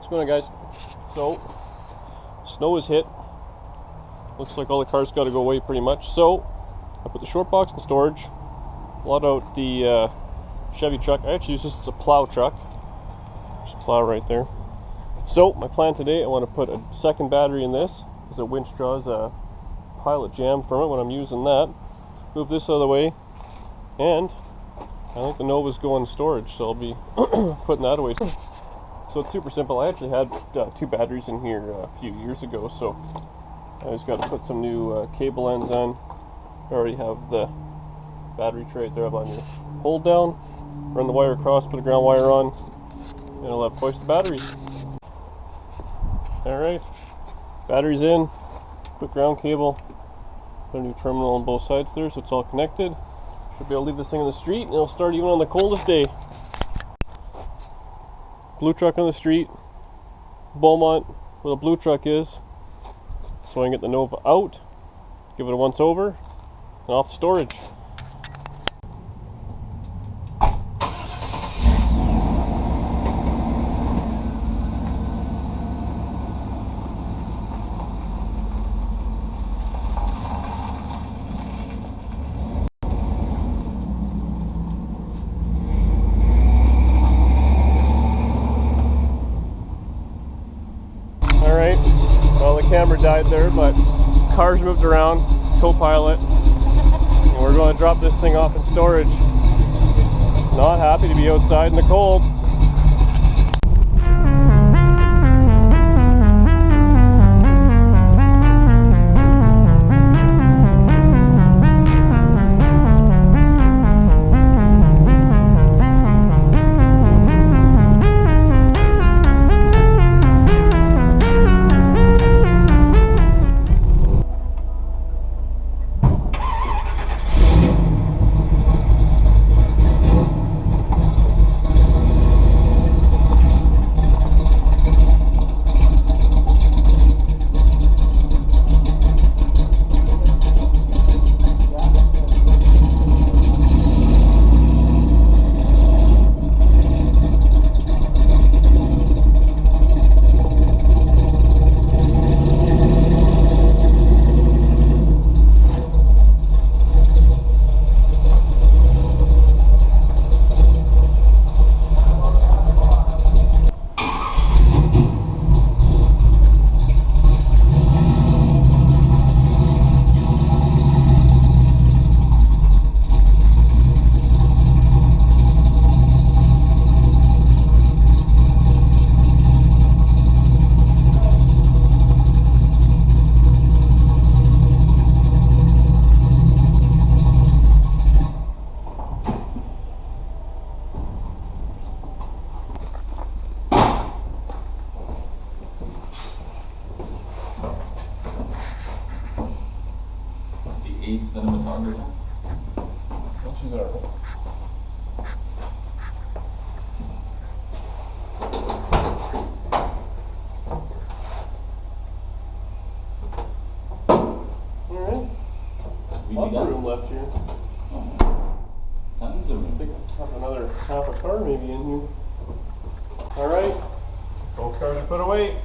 What's going on, guys? So, snow has hit. Looks like all the cars got to go away pretty much. So, I put the short box in storage. Let out the Chevy truck. I actually use this as a plow truck. There's a plow right there. So, my plan today, I want to put a second battery in this, because the winch draws a pilot jam from it when I'm using that. Move this out of the way, and I think the Nova's going in storage, so I'll be putting that away. So it's super simple. I actually had two batteries in here a few years ago, so I just got to put some new cable ends on. I already have the battery tray right there on your hold down. Run the wire across, put a ground wire on, and I'll have twice the batteries. Alright, batteries in, put ground cable, put a new terminal on both sides there so it's all connected. Should be able to leave this thing in the street and it'll start even on the coldest day. Blue truck on the street, Beaumont where the blue truck is, so I can get the Nova out, give it a once over, and off storage. Alright, well, the camera died there, but cars moved around, co-pilot, and we're going to drop this thing off in storage. Not happy to be outside in the cold. Ace cinematographer. She's alright. Alright. Lots of room left here. Oh. Tons of room. I think I have another half a car maybe in here. Alright. Both cars are put away.